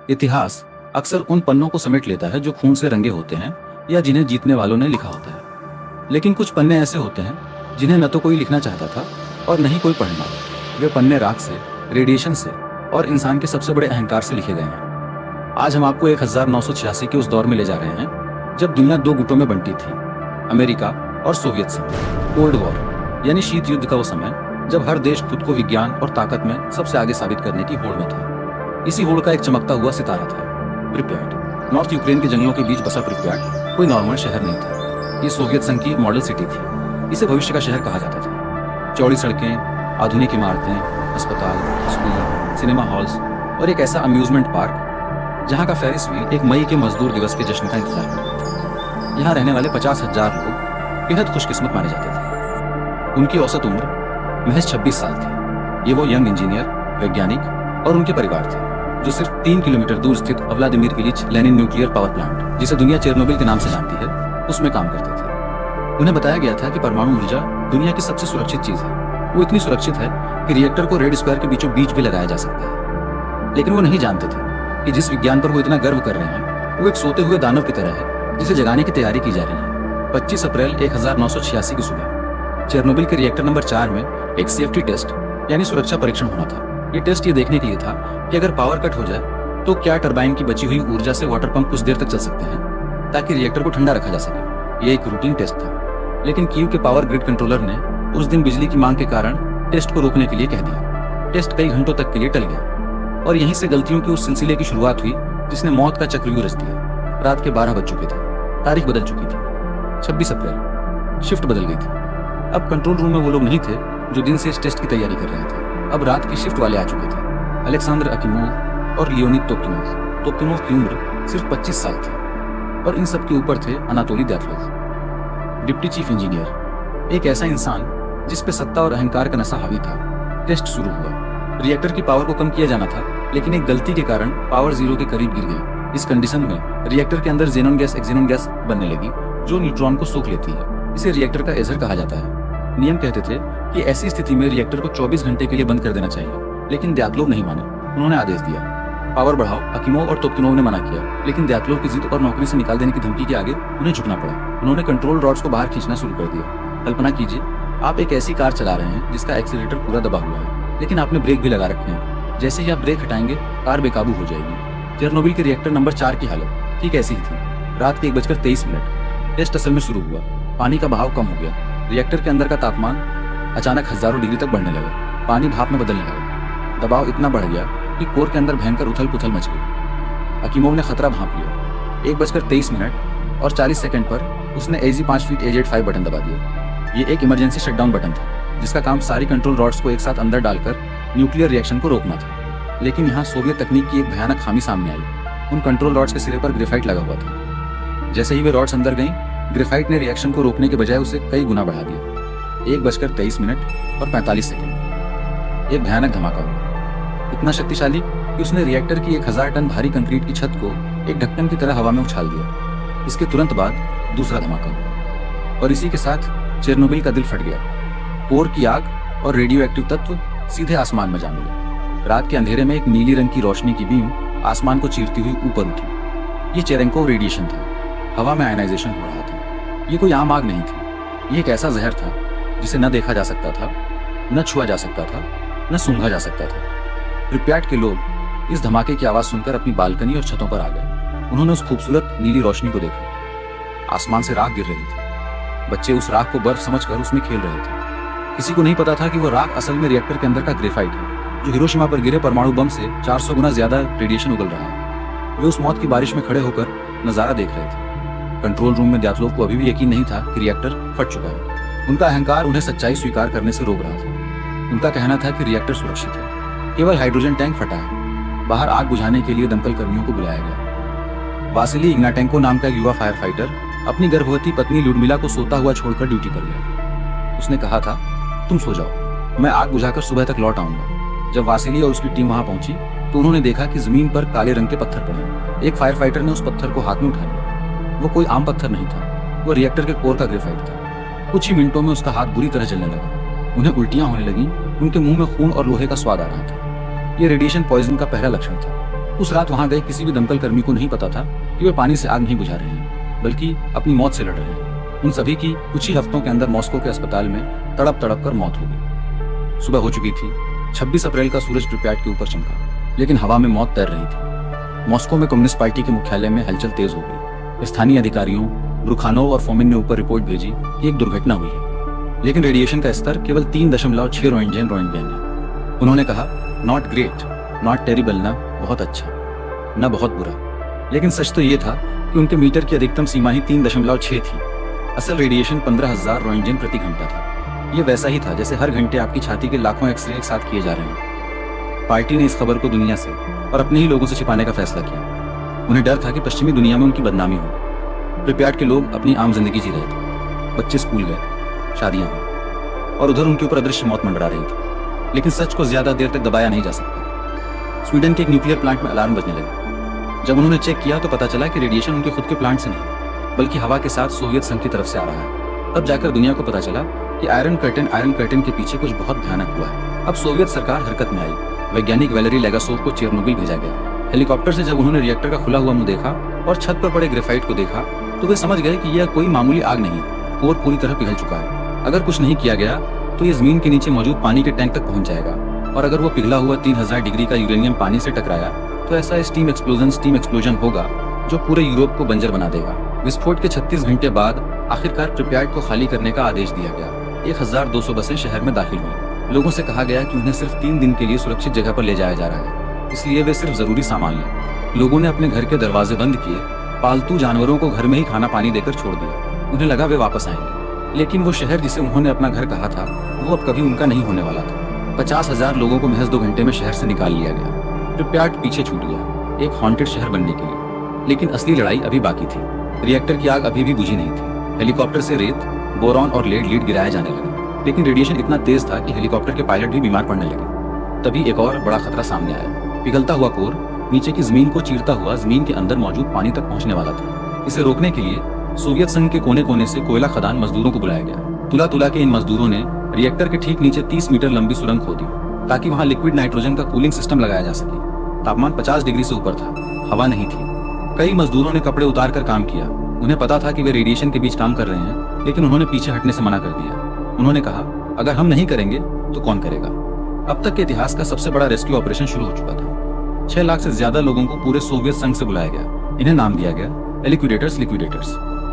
इतिहास अक्सर उन पन्नों को समेट लेता है जो खून से रंगे होते हैं या जिन्हें जीतने वालों ने लिखा होता है। लेकिन कुछ पन्ने ऐसे होते हैं जिन्हें न तो कोई लिखना चाहता था और न ही कोई पढ़ना। वे पन्ने राख से, रेडिएशन से और इंसान के सबसे बड़े अहंकार से लिखे गए हैं। आज हम आपको 1986 के उस दौर में ले जा रहे हैं जब दुनिया दो गुटों में बंटी थी, अमेरिका और सोवियत संघ। कोल्ड वॉर यानी शीत युद्ध का वो समय जब हर देश खुद को विज्ञान और ताकत में सबसे आगे साबित करने की होड़ में था। इसी होड़ का एक चमकता हुआ सितारा था प्रिप्याट। नॉर्थ यूक्रेन के जंगलों के बीच बसा प्रिप्याट कोई नॉर्मल शहर नहीं था। ये सोवियत संघ की मॉडल सिटी थी। इसे भविष्य का शहर कहा जाता था। चौड़ी सड़कें, आधुनिक इमारतें, अस्पताल, स्कूल, सिनेमा हॉल्स और एक ऐसा अम्यूजमेंट पार्क जहाँ का फेरिस व्हील 1 मई के मजदूर दिवस के जश्न का इंतजार करता था। यहाँ रहने वाले 50,000 लोग बेहद खुशकिस्मत माने जाते थे। उनकी औसत उम्र महज 26 साल थी। ये वो यंग इंजीनियर, वैज्ञानिक और उनके परिवार थे जो सिर्फ 3 किलोमीटर दूर स्थित Vladimir Ilyich Lenin nuclear power plant, जिसे दुनिया चेरनोबिल के नाम से जानती है, उसमें काम करते थे। उन्हें बताया गया था कि परमाणु ऊर्जा दुनिया की सबसे सुरक्षित चीज है। वो इतनी सुरक्षित है कि रिएक्टर को रेड स्क्वायर के बीचों बीच भी लगाया जा सकता है। लेकिन वो नहीं जानते थे कि जिस विज्ञान पर वो इतना गर्व कर रहे हैं वो एक सोते हुए दानव की तरह है जिसे जगाने की तैयारी की जा रही है। 25 अप्रैल 1986 की सुबह चेरनोबिल के रिएक्टर नंबर 4 में एक सेफ्टी टेस्ट यानी सुरक्षा परीक्षण होना था। ये टेस्ट ये देखने के लिए था कि अगर पावर कट हो जाए तो क्या टरबाइन की बची हुई ऊर्जा से वाटर पंप कुछ देर तक चल सकते हैं ताकि रिएक्टर को ठंडा रखा जा सके। ये एक रूटीन टेस्ट था, लेकिन कीव के पावर ग्रिड कंट्रोलर ने उस दिन बिजली की मांग के कारण टेस्ट को रोकने के लिए कह दिया। टेस्ट कई घंटों तक के लिए टल गया और यहीं से गलतियों के उस सिलसिले की शुरुआत हुई जिसने मौत का चक्रव्यूह रच दिया। रात के 12 बज चुके थे, तारीख बदल चुकी थी, 26 अप्रैल। शिफ्ट बदल गई थी। अब कंट्रोल रूम में वो लोग नहीं थे जो दिन से इस टेस्ट की तैयारी कर रहे थे। अब रात की शिफ्ट वाले आ चुके थे, अलेक्सांद्र अकीमोव और लियोनिद तोक्तिमोव। तोक्तिमोव की उम्र सिर्फ 25 साल थी और इन सब के ऊपर थे अनातोली द्यातलोव, डिप्टी चीफ इंजीनियर, एक ऐसा इंसान जिस पे सत्ता और अहंकार का नशा हावी था। टेस्ट शुरू हुआ। रिएक्टर की पावर को कम किया जाना था, लेकिन एक गलती के कारण पावर 0 के करीब गिर गई। इस कंडीशन में रिएक्टर के अंदर जेनॉन गैस एक्जेनॉन गैस बनने लगी जो न्यूट्रॉन को सोख लेती है। इसे रिएक्टर का एजर कहा जाता है। नियम कहते थे कि ऐसी स्थिति में रिएक्टर को 24 घंटे के लिए बंद कर देना चाहिए, लेकिन द्यातलोव नहीं माने। उन्होंने आदेश दिया, पावर बढ़ाओ। अकीमोव और तोक्तिमोव ने मना किया, लेकिन द्यातलोव की जिद और नौकरी से निकाल देने की धमकी के आगे उन्हें झुकना पड़ा। उन्होंने कंट्रोल रॉड्स को बाहर खींचना शुरू कर दिया। कल्पना कीजिए, आप एक ऐसी कार चला रहे हैं जिसका एक्सीलरेटर पूरा दबा हुआ है, लेकिन आपने ब्रेक भी लगा रखे हैं। जैसे ही आप ब्रेक हटाएंगे कार बेकाबू हो जाएगी। चेरनोबिल के रिएक्टर नंबर 4 की हालत ठीक ऐसी ही थी। रात के 1:23। टेस्ट असल में शुरू हुआ। पानी का बहाव कम हो गया। रिएक्टर के अंदर का तापमान अचानक हजारों डिग्री तक बढ़ने लगा। पानी भाप में बदलने लगा। दबाव इतना बढ़ गया कि कोर के अंदर भयंकर उथल पुथल मच गई। अकीमोव ने खतरा भांप लिया। 1:23 और 40 सेकंड पर उसने AZ-5 फीट AZ-5 बटन दबा दिया। ये एक इमरजेंसी शटडाउन बटन था जिसका काम सारी कंट्रोल रॉड्स को एक साथ अंदर डालकर न्यूक्लियर रिएक्शन को रोकना था। लेकिन यहाँ सोवियत तकनीक की एक भयानक खामी सामने आई। उन कंट्रोल रॉड्स के सिरे पर ग्रेफाइट लगा हुआ था। जैसे ही वे रॉड्स अंदर गईं, ग्रेफाइट ने रिएक्शन को रोकने के बजाय उसे कई गुना बढ़ा दिया। 1:23 एक भयानक धमाका हुआ, इतना शक्तिशाली कि उसने रिएक्टर की 1000 टन भारी कंक्रीट की छत को एक ढक्कन की तरह हवा में उछाल दिया। इसके तुरंत बाद दूसरा धमाका हुआ और इसी के साथ चेरनोबिल का दिल फट गया। कोर की आग और रेडियो एक्टिव तत्व सीधे आसमान में जा मिले। रात के अंधेरे में एक नीली रंग की रोशनी की बीम आसमान को चीरती हुई ऊपर उठी। ये चेरेंकोव रेडिएशन था। हवा में आयनाइजेशन हो रहा था। ये कोई आम आग नहीं थी। ये एक ऐसा जहर था जिसे न देखा जा सकता था, न छुआ जा सकता था, न सूंघा जा सकता था। प्रिप्याट के लोग इस धमाके की आवाज सुनकर अपनी बालकनी और छतों पर आ गए। उन्होंने उस खूबसूरत नीली रोशनी को देखा। आसमान से राख गिर रही थी। बच्चे उस राख को बर्फ समझकर उसमें खेल रहे थे। किसी को नहीं पता था कि वो राख असल में रिएक्टर के अंदर का ग्रेफाइट है जो हिरोशिमा पर गिरे परमाणु बम से 400 गुना ज्यादा रेडिएशन उगल रहा है। वे उस मौत की बारिश में खड़े होकर नजारा देख रहे थे। कंट्रोल रूम में द्यातलोव को अभी भी यकीन नहीं था कि रिएक्टर फट चुका है। उनका अहंकार उन्हें सच्चाई स्वीकार करने से रोक रहा था। उनका कहना था कि रिएक्टर सुरक्षित है, केवल हाइड्रोजन टैंक फटा है। बाहर आग बुझाने के लिए दमकल कर्मियों को बुलाया गया। वासिली इग्नाटेंको नाम का युवा फायर फाइटर अपनी गर्भवती पत्नी ल्यूडमिला को सोता हुआ छोड़कर ड्यूटी पर गया। उसने कहा था, तुम सो जाओ, मैं आग बुझाकर सुबह तक लौट आऊंगा। जब वासिली और उसकी टीम वहां पहुंची तो उन्होंने देखा कि जमीन पर काले रंग के पत्थर पड़े। एक फायर फाइटर ने उस पत्थर को हाथ में उठा लिया। वो कोई आम पत्थर नहीं था, वो रिएक्टर के कोर का ग्रेफाइट था। कुछ ही मिनटों में उसका हाथ बुरी तरह जलने लगा। उन्हें उल्टियां होने लगीं। उनके मुंह में खून और लोहे का स्वाद आ रहा था। ये रेडिएशन पॉइजन का पहला लक्षण था। उस रात वहां गए किसी भी दमकल कर्मी को नहीं पता था कि वे पानी से आग नहीं बुझा रहे हैं, बल्कि अपनी मौत से लड़ रहे हैं। उन सभी की कुछ ही हफ्तों के अंदर मॉस्को के अस्पताल में तड़प तड़प कर मौत हो गई। सुबह हो चुकी थी। 26 अप्रैल का सूरज प्रिप्याट के ऊपर चमका, लेकिन हवा में मौत तैर रही थी। मॉस्को में कम्युनिस्ट पार्टी के मुख्यालय में हलचल तेज हो गई। स्थानीय अधिकारियों ब्रुखानोव और फोमिन ने ऊपर रिपोर्ट भेजी कि एक दुर्घटना हुई है, लेकिन रेडिएशन का स्तर केवल 3.6 रोएंटजेन है। उन्होंने कहा, नॉट ग्रेट, नॉट टेरिबल, ना बहुत अच्छा न बहुत बुरा। लेकिन सच तो ये था कि उनके मीटर की अधिकतम सीमा ही 3.6 थी। असल रेडिएशन 15,000 रोएंटजेन प्रति घंटा था। ये वैसा ही था जैसे हर घंटे आपकी छाती के लाखों एक्सरे एक साथ किए जा रहे हैं। पार्टी ने इस खबर को दुनिया से और अपने ही लोगों से छिपाने का फैसला किया। उन्हें डर था कि पश्चिमी दुनिया में उनकी बदनामी हो। प्रिप्याट के लोग अपनी आम जिंदगी जी रहे थे। बच्चे स्कूल गए, शादियां हुई और उधर उनके ऊपर अदृश्य मौत मंडरा रही थी। लेकिन सच को ज्यादा देर तक दबाया नहीं जा सकता। स्वीडन के एक न्यूक्लियर प्लांट में अलार्म बजने लगा। जब उन्होंने चेक किया तो पता चला कि रेडिएशन उनके खुद के प्लांट से नहीं, बल्कि हवा के साथ सोवियत संघ की तरफ से आ रहा है। तब जाकर दुनिया को पता चला कि आयरन कर्टेन के पीछे कुछ बहुत भयानक हुआ है। अब सोवियत सरकार हरकत में आई। वैज्ञानिक वैलेरी लेगासोव को चेरनोबिल भेजा गया। हेलीकॉप्टर से जब उन्होंने रिएक्टर का खुला हुआ मुंह देखा और छत पर पड़े ग्रेफाइट को देखा तो वे समझ गए कि यह कोई मामूली आग नहीं, कोर पूरी तरह पिघल चुका है। अगर कुछ नहीं किया गया तो ये जमीन के नीचे मौजूद पानी के टैंक तक पहुंच जाएगा, और अगर वो पिघला हुआ 3000 डिग्री का यूरेनियम पानी से टकराया तो ऐसा स्टीम एक्सप्लोजन होगा जो पूरे यूरोप को बंजर बना देगा। विस्फोट के 36 घंटे बाद आखिरकार प्रिप्याट को खाली करने का आदेश दिया गया। 1200 बसें शहर में दाखिल हुई। लोगों से कहा गया कि उन्हें सिर्फ 3 दिन के लिए सुरक्षित जगह पर ले जाया जा रहा है, इसलिए वे सिर्फ जरूरी सामान लें। लोगों ने अपने घर के दरवाजे बंद किए, पालतू जानवरों को घर में ही खाना पानी देकर छोड़ दिया। उन्हें लगा वे वापस आएंगे, लेकिन वो शहर जिसे उन्होंने अपना घर कहा था वो अब कभी उनका नहीं होने वाला था। 50,000 लोगों को महज 2 घंटे में शहर से निकाल लिया गया। प्रिप्याट पीछे छूट गया, एक हॉन्टेड शहर बनने के लिए। लेकिन असली लड़ाई अभी बाकी थी। रिएक्टर की आग अभी भी बुझी नहीं थी। हेलीकॉप्टर से रेत, बोरॉन और लेड लीड गिराए जाने लगे, लेकिन रेडिएशन इतना तेज था कि हेलीकॉप्टर के पायलट भी बीमार पड़ने लगे। तभी एक और बड़ा खतरा सामने आया। पिघलता हुआ कोर नीचे की जमीन को चीरता हुआ जमीन के अंदर मौजूद पानी तक पहुंचने वाला था। इसे रोकने के लिए सोवियत संघ के कोने कोने से कोयला खदान मजदूरों को बुलाया गया। तुला तुला के इन मजदूरों ने रिएक्टर के ठीक नीचे 30 मीटर लंबी सुरंग खोदी ताकि वहां लिक्विड नाइट्रोजन का कूलिंग सिस्टम लगाया जा सके। तापमान 50 डिग्री से ऊपर था, हवा नहीं थी। कई मजदूरों ने कपड़े उतार कर काम किया। उन्हें पता था कि वे रेडिएशन के बीच काम कर रहे हैं, लेकिन उन्होंने पीछे हटने से मना कर दिया। उन्होंने कहा, अगर हम नहीं करेंगे तो कौन करेगा। अब तक के इतिहास का सबसे बड़ा रेस्क्यू ऑपरेशन शुरू हो चुका था। 6 लाख से ज्यादा लोगों को पूरे सोवियत संघ से बुलाया गया। इन्हें नाम दिया गया लिक्विडेटर्स।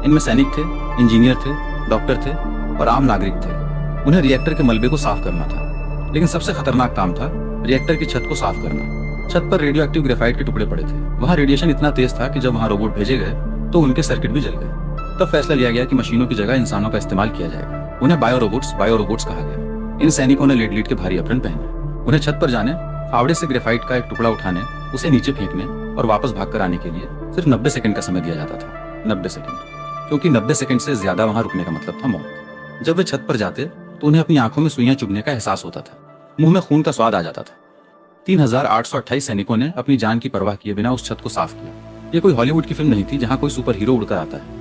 इनमें सैनिक थे, इंजीनियर थे, डॉक्टर थे और आम नागरिक थे। उन्हें रिएक्टर के मलबे को साफ करना था, लेकिन सबसे खतरनाक काम था रिएक्टर की छत को साफ करना। छत पर रेडियो एक्टिव ग्रेफाइट के टुकड़े पड़े थे। वहाँ रेडिएशन इतना तेज था कि जब वहाँ रोबोट भेजे गए तो उनके सर्किट भी जल गए। तब फैसला लिया गया कि मशीनों की जगह इंसानों का इस्तेमाल किया जाएगा। उन्हें बायो रोबोट्स कहा गया। इन सैनिकों ने लेड लीड के भारी अपहरण पहने। उन्हें छत पर जाने, फावड़े से ग्रेफाइट का एक टुकड़ा उठाने, उसे नीचे फेंकने और वापस भाग कर आने के लिए सिर्फ 90 सेकंड का समय दिया जाता था। 90 सेकंड, क्योंकि 90 सेकंड से ज्यादा वहाँ रुकने का मतलब था मौत। जब वे छत पर जाते तो उन्हें अपनी आंखों में सुइयां चुभने का एहसास होता था, मुंह में खून का स्वाद आ जाता था। 3828 सैनिकों ने अपनी जान की परवाह किए बिना उस छत को साफ किया। ये कोई हॉलीवुड की फिल्म नहीं थी जहां कोई सुपर हीरो उड़कर आता है।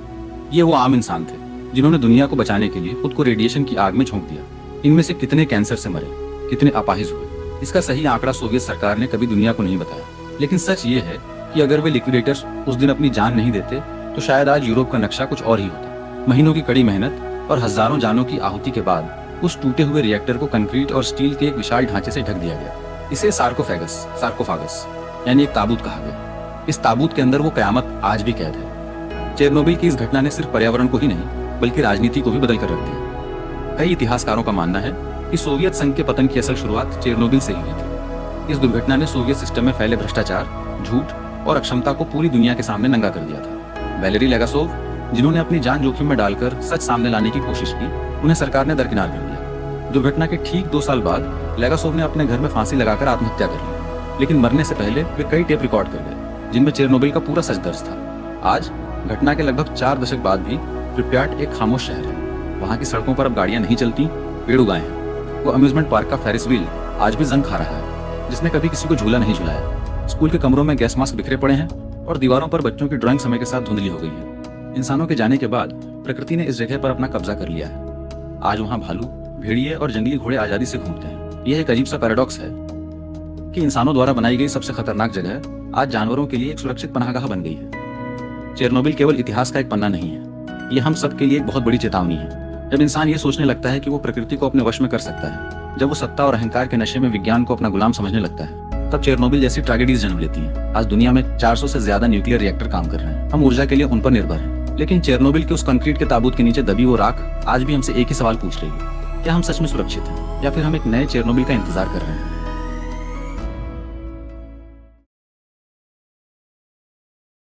ये वो आम इंसान थे जिन्होंने दुनिया को बचाने के लिए खुद को रेडिएशन की आग में झोंक दिया। इनमें से कितने कैंसर से मरे, कितने अपाहिज हुए, इसका सही आंकड़ा सोवियत सरकार ने कभी दुनिया को नहीं बताया। लेकिन सच ये है कि अगर वे लिक्विडेटर्स उस दिन अपनी जान नहीं देते तो शायद आज यूरोप का नक्शा कुछ और ही होता। महीनों की कड़ी मेहनत और हजारों जानों की आहुति के बाद उस टूटे हुए रिएक्टर को कंक्रीट और स्टील के एक विशाल ढांचे से ढक दिया गया। इसे सार्कोफागस यानी एक ताबूत कहा गया। इस ताबूत के अंदर वो कयामत आज भी कैद है। चेरनोबिल की इस घटना ने सिर्फ पर्यावरण को ही नहीं बल्कि राजनीति को भी बदल कर रख दिया। कई इतिहासकारों का मानना है कि सोवियत संघ के पतन की असल शुरुआत चेरनोबिल से ही हुई थी। इस दुर्घटना ने सोवियत सिस्टम में फैले भ्रष्टाचार, झूठ और अक्षमता को पूरी दुनिया के सामने नंगा कर दिया था। वैलेरी लेगासोव, जिन्होंने अपनी जान जोखिम में डालकर सच सामने लाने की कोशिश की, उन्हें सरकार ने दरकिनार कर दिया। दुर्घटना के ठीक 2 साल बाद लेगासोव ने अपने घर में फांसी लगाकर आत्महत्या कर ली, लेकिन मरने से पहले वे कई टेप रिकॉर्ड कर गए जिनमें चेरनोबिल का पूरा सच दर्ज था। आज घटना के लगभग 4 दशक बाद भी प्रिप्याट एक खामोश शहर है। वहाँ की सड़कों पर अब गाड़ियां नहीं चलती, पेड़ उगाए हैं। वो अम्यूजमेंट पार्क का फेरिस व्हील आज भी जंग खा रहा है, जिसने कभी किसी को झूला नहीं झुलाया। स्कूल के कमरों में गैस मास्क बिखरे पड़े हैं और दीवारों पर बच्चों की ड्राइंग समय के साथ धुंधली हो गई है। इंसानों के जाने के बाद प्रकृति ने इस जगह पर अपना कब्जा कर लिया है। आज वहाँ भालू, भेड़िए और जंगली घोड़े आजादी से घूमते हैं। यह एक अजीब सा पैराडॉक्स है कि इंसानों द्वारा बनाई गई सबसे खतरनाक जगह आज जानवरों के लिए एक सुरक्षित पनाहगाह बन गई है। चेरनोबिल केवल इतिहास का एक पन्ना नहीं है, ये हम सब के लिए एक बहुत बड़ी चेतावनी है। जब इंसान ये सोचने लगता है कि वो प्रकृति को अपने वश में कर सकता है, जब वो सत्ता और अहंकार के नशे में विज्ञान को अपना गुलाम समझने लगता है, तब चेरनोबिल जैसी ट्रेजेडीज जन्म लेती हैं। आज दुनिया में 400 से ज्यादा न्यूक्लियर रिएक्टर काम कर रहे हैं। हम ऊर्जा के लिए उन पर निर्भर हैं, लेकिन चेरनोबिल के उस कंक्रीट के ताबूत के नीचे दबी वो राख आज भी हमसे एक ही सवाल पूछ रही है, क्या हम सच में सुरक्षित हैं या फिर हम एक नए चेरनोबिल का इंतजार कर रहे हैं।